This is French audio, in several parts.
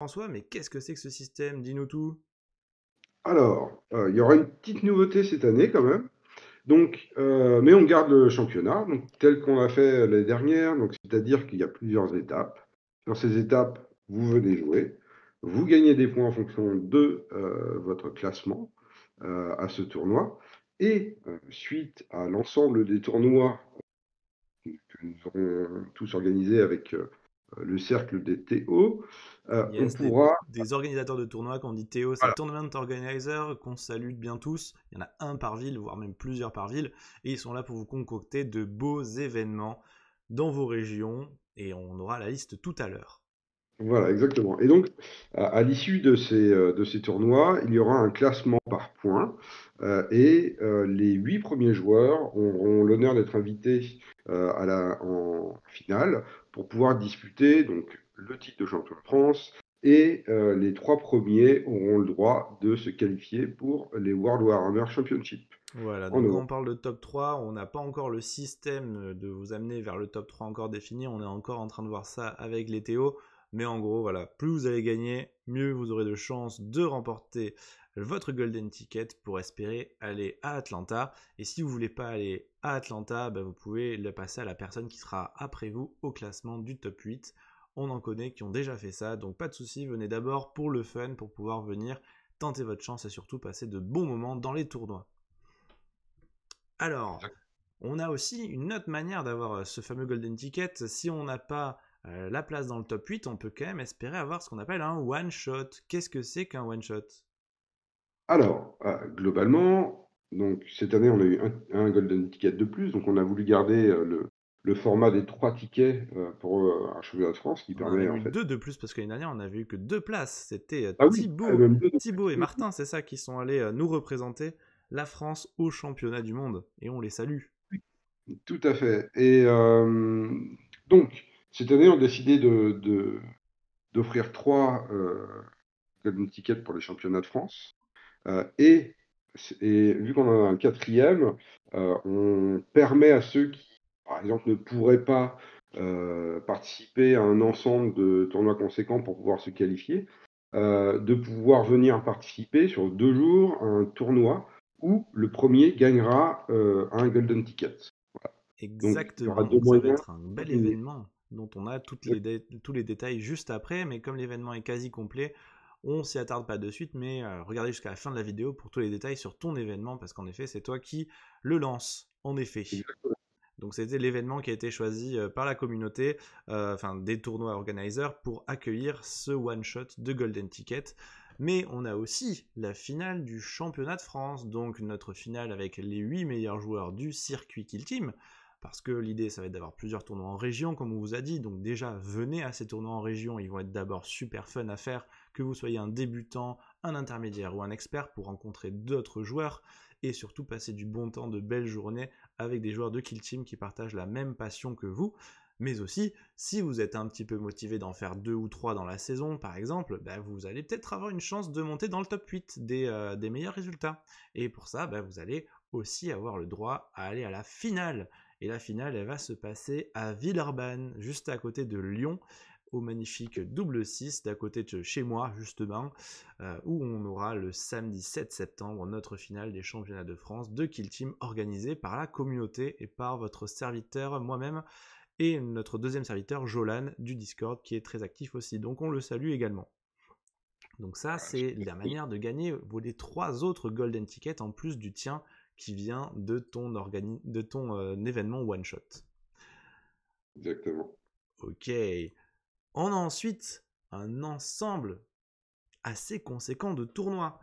François, mais qu'est-ce que c'est que ce système? Dis-nous tout. Alors, il y aura une petite nouveauté cette année quand même. Donc, mais on garde le championnat, donc tel qu'on l'a fait l'année dernière. Donc, c'est-à-dire qu'il y a plusieurs étapes. Sur ces étapes, vous venez jouer. Vous gagnez des points en fonction de votre classement à ce tournoi. Et suite à l'ensemble des tournois que nous aurons tous organisés avec le cercle des TO, on Yes, pourra. des organisateurs de tournois, quand on dit Théo, c'est Voilà. Tournament Organizer, qu'on salue bien tous. Il y en a un par ville, voire même plusieurs par ville. Et ils sont là pour vous concocter de beaux événements dans vos régions. Et on aura la liste tout à l'heure. Voilà, exactement. Et donc, à l'issue de ces tournois, il y aura un classement par points les 8 premiers joueurs auront l'honneur d'être invités en finale pour pouvoir disputer donc, le titre de champion de France et les 3 premiers auront le droit de se qualifier pour les World Warhammer Championship Voilà, en donc quand novembre. on parle de top 3, on n'a pas encore le système de vous amener vers le top 3 encore défini, on est encore en train de voir ça avec les Théo, mais en gros, voilà, plus vous allez gagner, mieux vous aurez de chances de remporter votre Golden Ticket pour espérer aller à Atlanta. Et si vous voulez pas aller à Atlanta, bah, vous pouvez le passer à la personne qui sera après vous au classement du top 8. On en connaît qui ont déjà fait ça, donc pas de souci, venez d'abord pour le fun, pour pouvoir venir tenter votre chance et surtout passer de bons moments dans les tournois. Alors, on a aussi une autre manière d'avoir ce fameux golden ticket. Si on n'a pas la place dans le top 8, on peut quand même espérer avoir ce qu'on appelle un one shot. Qu'est-ce que c'est qu'un one shot? Alors, globalement, donc cette année, on a eu un Golden Ticket de plus, donc on a voulu garder le format des 3 tickets pour un championnat de France qui On en a permet en eu fait. deux de plus parce que l'année dernière, on n'avait eu que deux places. C'était Ah oui, même deux de Thibaut et plus. Martin, c'est ça, qui sont allés nous représenter la France au championnat du monde. Et on les salue. Tout à fait. Et donc, cette année, on a décidé d'offrir 3 Golden Tickets pour les championnats de France. Et, et vu qu'on en a un quatrième, on permet à ceux qui, par exemple, ne pourraient pas participer à un ensemble de tournois conséquents pour pouvoir se qualifier, de pouvoir venir participer sur 2 jours à un tournoi où le premier gagnera un Golden Ticket. Donc, il y aura Exactement, deux donc ça va moyens être un de bel gagner. événement dont on a tous les détails juste après, mais comme l'événement est quasi complet, on s'y attarde pas de suite, mais regardez jusqu'à la fin de la vidéo pour tous les détails sur ton événement, parce qu'en effet c'est toi qui le lance, en effet. Exactement. Donc c'était l'événement qui a été choisi par la communauté, enfin des tournois organisers, pour accueillir ce one-shot de Golden Ticket. Mais on a aussi la finale du championnat de France, donc notre finale avec les 8 meilleurs joueurs du circuit Kill Team, parce que l'idée ça va être d'avoir plusieurs tournois en région, comme on vous a dit, donc déjà venez à ces tournois en région, ils vont être d'abord super fun à faire, que vous soyez un débutant, un intermédiaire ou un expert, pour rencontrer d'autres joueurs, et surtout passer du bon temps, de belles journées avec des joueurs de Kill Team qui partagent la même passion que vous. Mais aussi, si vous êtes un petit peu motivé d'en faire 2 ou 3 dans la saison, par exemple, bah, vous allez peut-être avoir une chance de monter dans le top 8 des meilleurs résultats. Et pour ça, bah, vous allez aussi avoir le droit à aller à la finale. Et la finale, elle va se passer à Villeurbanne, juste à côté de Lyon, au magnifique double 6 d'à côté de chez moi, justement, où on aura le samedi 7 septembre notre finale des championnats de France de Kill Team organisée par la communauté et par votre serviteur, moi-même, et notre deuxième serviteur, Jolan, du Discord, qui est très actif aussi. Donc on le salue également. Donc ça, Voilà. c'est la manière de gagner les 3 autres Golden Tickets en plus du tien qui vient de ton événement One Shot. Exactement. Ok. On a ensuite un ensemble assez conséquent de tournois.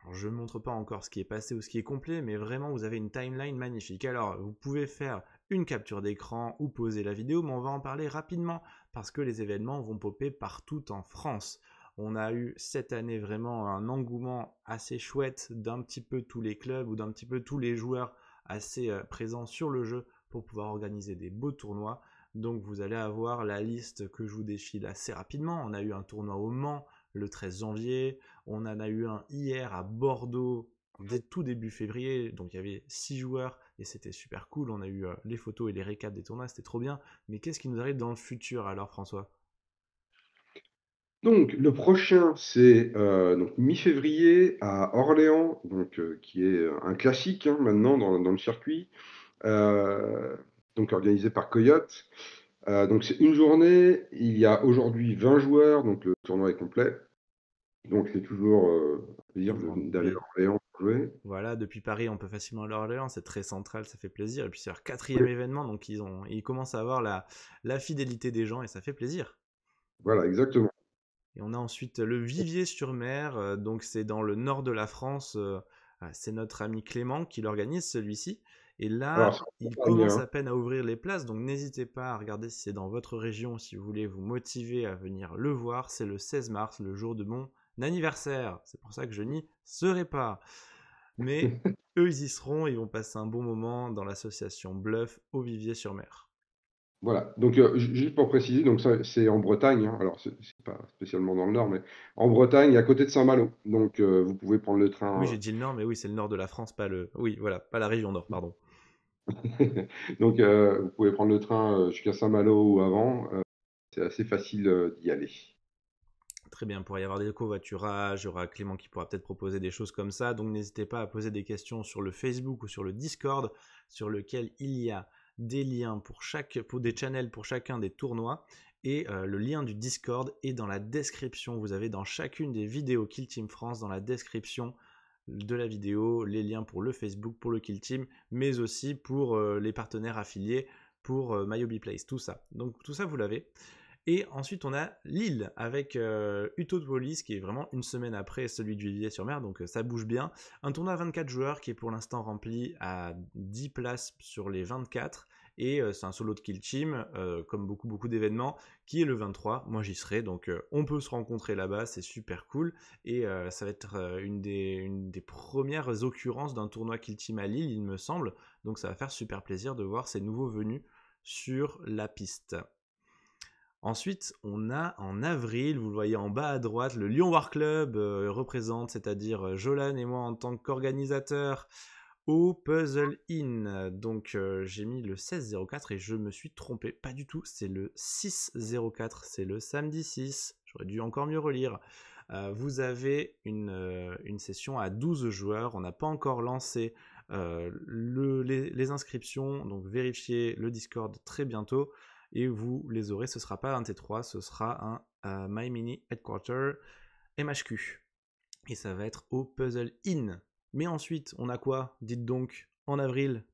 Alors, je ne montre pas encore ce qui est passé ou ce qui est complet, mais vraiment, vous avez une timeline magnifique. Alors, vous pouvez faire une capture d'écran ou poser la vidéo, mais on va en parler rapidement parce que les événements vont popper partout en France. On a eu cette année vraiment un engouement assez chouette d'un petit peu tous les clubs ou d'un petit peu tous les joueurs assez présents sur le jeu pour pouvoir organiser des beaux tournois. Donc vous allez avoir la liste que je vous défile assez rapidement. On a eu un tournoi au Mans le 13 janvier, on en a eu un hier à Bordeaux dès tout début février, donc il y avait 6 joueurs et c'était super cool. On a eu les photos et les récaps des tournois, c'était trop bien. Mais qu'est-ce qui nous arrive dans le futur alors, François? Donc, le prochain, c'est donc mi-février à Orléans, donc, qui est un classique hein, maintenant dans le circuit, euh, donc organisé par Coyote. Donc, c'est une journée. Il y a aujourd'hui 20 joueurs, donc le tournoi est complet. Donc, c'est toujours un plaisir Toujours d'aller à Orléans pour jouer. voilà, depuis Paris, on peut facilement aller à Orléans, c'est très central, ça fait plaisir. Et puis c'est leur 4e événement, donc ils commencent à avoir la fidélité des gens et ça fait plaisir. Voilà, exactement. Et on a ensuite le Vivier-sur-Mer, donc c'est dans le nord de la France. C'est notre ami Clément qui l'organise celui-ci. Et Alors, là, c'est en il Bretagne, commence hein. à peine à ouvrir les places, donc n'hésitez pas à regarder si c'est dans votre région, si vous voulez vous motiver à venir le voir. C'est le 16 mars, le jour de mon anniversaire. C'est pour ça que je n'y serai pas. Mais eux, ils y seront, ils vont passer un bon moment dans l'association Bluff au Vivier-sur-Mer. Voilà. Donc, juste pour préciser, donc ça, c'est en Bretagne, hein. Alors, c'est pas spécialement dans le nord, mais en Bretagne, à côté de Saint-Malo. Donc, vous pouvez prendre le Oui, train. j'ai dit le nord, mais oui, c'est le nord de la France, pas le. Oui, voilà, pas la région nord, pardon. Donc, vous pouvez prendre le train jusqu'à Saint-Malo ou avant. C'est assez facile d'y aller. Très bien, pour y avoir des covoiturages, il y aura Clément qui pourra peut-être proposer des choses comme ça. Donc n'hésitez pas à poser des questions sur le Facebook ou sur le Discord, sur lequel il y a des liens pour des channels pour chacun des tournois. Et le lien du Discord est dans la description. Vous avez dans chacune des vidéos Kill Team France, dans la description de la vidéo, les liens pour le Facebook, pour le Kill Team, mais aussi pour les partenaires affiliés, pour MyHobby Place, tout ça. Donc tout ça, vous l'avez. Et ensuite, on a Lille avec Uto de Police qui est vraiment une semaine après celui du Vivier-sur-Mer, donc ça bouge bien. Un tournoi à 24 joueurs qui est pour l'instant rempli à 10 places sur les 24. Et c'est un solo de kill team, comme beaucoup d'événements, qui est le 23. Moi j'y serai, donc on peut se rencontrer là-bas, c'est super cool. Et ça va être une des premières occurrences d'un tournoi kill team à Lille, il me semble. Donc ça va faire super plaisir de voir ces nouveaux venus sur la piste. Ensuite, on a en avril, vous le voyez en bas à droite, le Lyon War Club représente, c'est-à-dire Jolan et moi en tant qu'organisateur au Puzzle Inn. Donc j'ai mis le 16-04 et je me suis trompé, pas du tout, c'est le 6-04, c'est le samedi 6, j'aurais dû encore mieux relire. Vous avez une session à 12 joueurs, on n'a pas encore lancé les inscriptions, donc vérifiez le Discord très bientôt et vous les aurez, ce sera pas un T3, ce sera un My Mini Headquarter MHQ. Et ça va être au Puzzle Inn. Mais ensuite, on a quoi? Dites donc, en avril.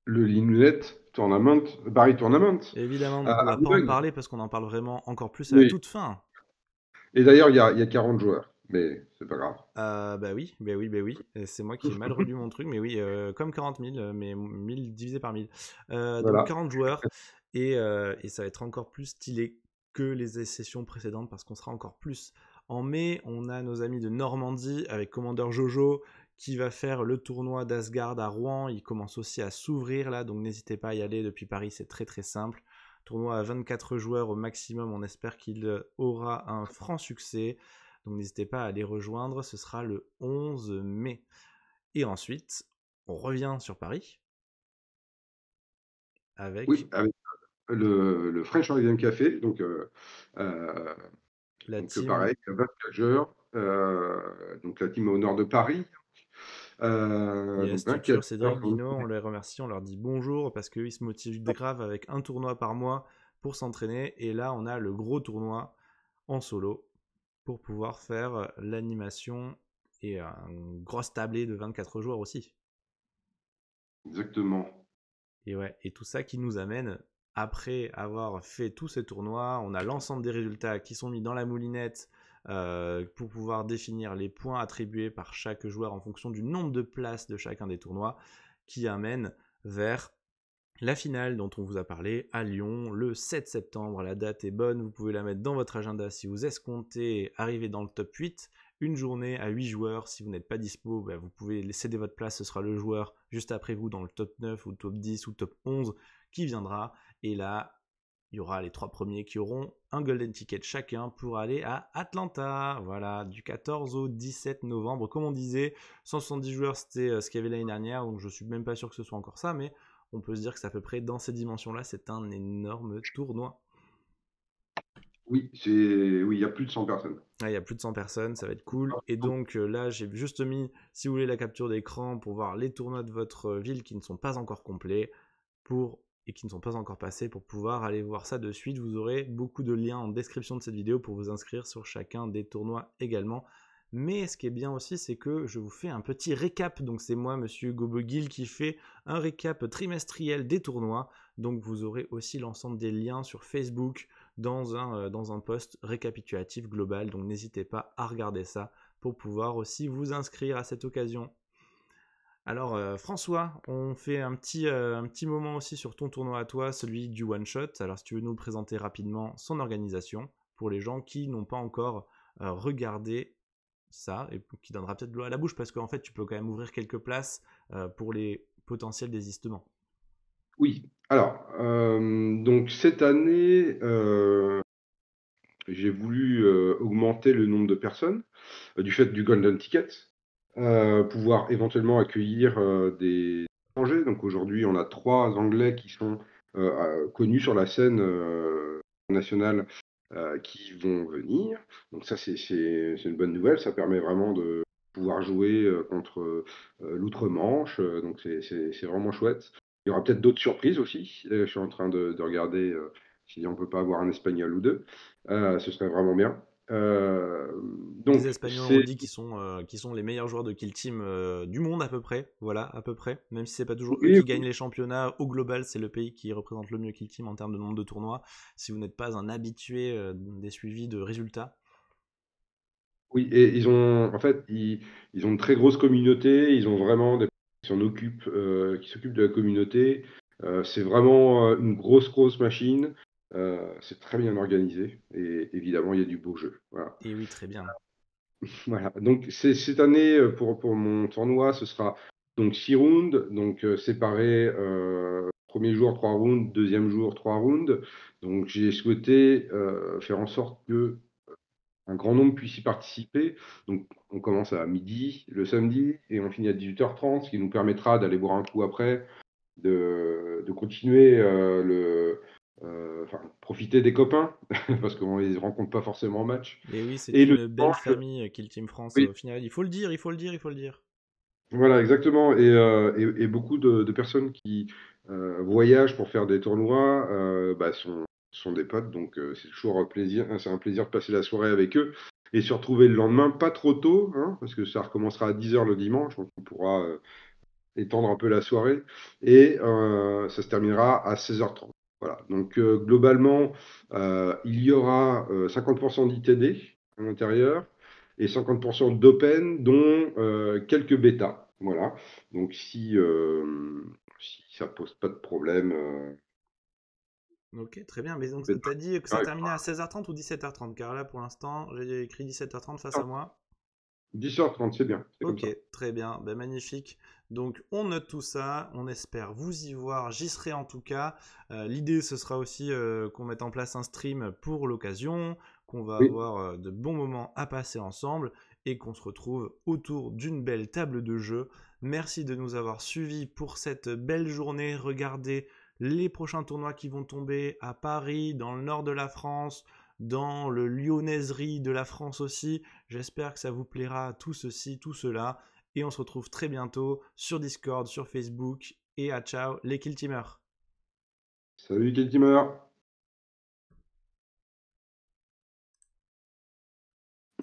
Le Linulette Tournament, Paris Tournament, Évidemment, donc on à va pas en Boulogne. parler parce qu'on en parle vraiment encore plus à la Oui. toute fin. Et d'ailleurs, il y a 40 joueurs, mais c'est pas grave. Bah oui, bah oui, bah oui. Et c'est moi qui ai mal relu mon truc, mais oui, comme 40 000, mais 1000 divisé par 1000. Donc Voilà. 40 joueurs, et ça va être encore plus stylé que les sessions précédentes parce qu'on sera encore plus. En mai, on a nos amis de Normandie avec Commander Jojo qui va faire le tournoi d'Asgard à Rouen. Il commence aussi à s'ouvrir là, donc n'hésitez pas à y aller depuis Paris, c'est très très simple. Tournoi à 24 joueurs au maximum, on espère qu'il aura un franc succès. Donc n'hésitez pas à les rejoindre, ce sera le 11 mai. Et ensuite, on revient sur Paris Oui, avec avec le French Oregon Café, euh, la donc team. pareil, 24 joueurs, donc la team au nord de Paris, Yes, donc Tutur, 24 Cédric, joueurs. Dino, on les remercie, on leur dit bonjour parce qu'ils se motivent grave avec un tournoi par mois pour s'entraîner. Et là, on a le gros tournoi en solo pour pouvoir faire l'animation et un gros tablé de 24 joueurs aussi. Exactement. Et ouais, et tout ça qui nous amène, après avoir fait tous ces tournois, on a l'ensemble des résultats qui sont mis dans la moulinette pour pouvoir définir les points attribués par chaque joueur en fonction du nombre de places de chacun des tournois, qui amène vers la finale dont on vous a parlé à Lyon le 7 septembre. La date est bonne, vous pouvez la mettre dans votre agenda si vous escomptez arriver dans le top 8. Une journée à 8 joueurs, si vous n'êtes pas dispo, vous pouvez céder votre place, ce sera le joueur juste après vous dans le top 9 ou top 10 ou top 11 qui viendra. Et là, il y aura les 3 premiers qui auront un golden ticket chacun pour aller à Atlanta. Voilà, du 14 au 17 novembre. Comme on disait, 170 joueurs, c'était ce qu'il y avait l'année dernière, donc je suis même pas sûr que ce soit encore ça, mais on peut se dire que c'est à peu près dans ces dimensions-là, c'est un énorme tournoi. Oui, il y a plus de 100 personnes. Ah, il y a plus de 100 personnes, ça va être cool. Et donc là, j'ai juste mis, si vous voulez, la capture d'écran pour voir les tournois de votre ville qui ne sont pas encore complets et qui ne sont pas encore passés pour pouvoir aller voir ça de suite. Vous aurez beaucoup de liens en description de cette vidéo pour vous inscrire sur chacun des tournois également. Mais ce qui est bien aussi, c'est que je vous fais un petit récap. Donc c'est moi, monsieur Gobogil, qui fait un récap trimestriel des tournois. Donc vous aurez aussi l'ensemble des liens sur Facebook dans un post récapitulatif global. Donc n'hésitez pas à regarder ça pour pouvoir aussi vous inscrire à cette occasion. Alors François, on fait un petit moment aussi sur ton tournoi à toi, celui du One Shot. Alors si tu veux nous présenter rapidement son organisation pour les gens qui n'ont pas encore regardé ça et qui donnera peut-être de l'eau à la bouche parce qu'en fait tu peux quand même ouvrir quelques places pour les potentiels désistements. Oui, alors, donc cette année, j'ai voulu augmenter le nombre de personnes du fait du Golden Ticket, pouvoir éventuellement accueillir des étrangers. Donc aujourd'hui, on a 3 Anglais qui sont connus sur la scène nationale qui vont venir. Donc ça, c'est une bonne nouvelle. Ça permet vraiment de pouvoir jouer contre l'outre-Manche. Donc c'est vraiment chouette. Il y aura peut-être d'autres surprises aussi. Je suis en train de regarder si on peut pas avoir un Espagnol ou deux. Ce serait vraiment bien. Euh, Les donc Espagnols, on c'est le dit, qui sont les meilleurs joueurs de Kill Team du monde à peu près. Voilà, à peu près. Même si c'est pas toujours eux oui, qui gagnent les championnats, au global, c'est le pays qui représente le mieux Kill Team en termes de nombre de tournois. Si vous n'êtes pas un habitué des suivis de résultats. oui, et ils ont en fait ils ont une très grosse communauté. Ils ont vraiment des qui s'occupent de la communauté. C'est vraiment une grosse machine. C'est très bien organisé et évidemment il y a du beau jeu. Voilà. Et oui, très bien. Voilà. Donc cette année pour mon tournoi, ce sera donc 6 rounds, donc séparés premier jour 3 rounds, deuxième jour 3 rounds. Donc j'ai souhaité faire en sorte que un grand nombre puisse y participer. Donc on commence à midi le samedi et on finit à 18h30, ce qui nous permettra d'aller boire un coup après, de continuer enfin, profiter des copains parce qu'on les rencontre pas forcément en match. Et oui, c'est Et le une belle dimanche, famille Kill Team France oui, au final. Il faut le dire, il faut le dire, il faut le dire. voilà, exactement. Et beaucoup de personnes qui voyagent pour faire des tournois bah, sont des potes, donc c'est toujours un plaisir, hein, c'est un plaisir de passer la soirée avec eux et se retrouver le lendemain, pas trop tôt, hein, parce que ça recommencera à 10h le dimanche, donc on pourra étendre un peu la soirée, et ça se terminera à 16h30. Voilà, donc globalement, il y aura 50% d'ITD à l'intérieur et 50% d'open, dont quelques bêtas. Voilà, donc si ça pose pas de problème, Ok, très bien. Mais donc, bêta t'as dit que ça arrive. terminait à 16h30 ou 17h30? Car là, pour l'instant, j'ai écrit 17h30 face à moi. 10h30, c'est bien, c'est comme Ok, ça. très bien, ben, magnifique. Donc on note tout ça, on espère vous y voir, j'y serai en tout cas. L'idée ce sera aussi qu'on mette en place un stream pour l'occasion, qu'on va Oui, avoir de bons moments à passer ensemble et qu'on se retrouve autour d'une belle table de jeu. Merci de nous avoir suivis pour cette belle journée. Regardez les prochains tournois qui vont tomber à Paris, dans le nord de la France, dans le Lyonnaiserie de la France aussi. J'espère que ça vous plaira, tout ceci, tout cela. Et on se retrouve très bientôt sur Discord, sur Facebook. Et à ciao les Kill Teamers. salut Keltimer.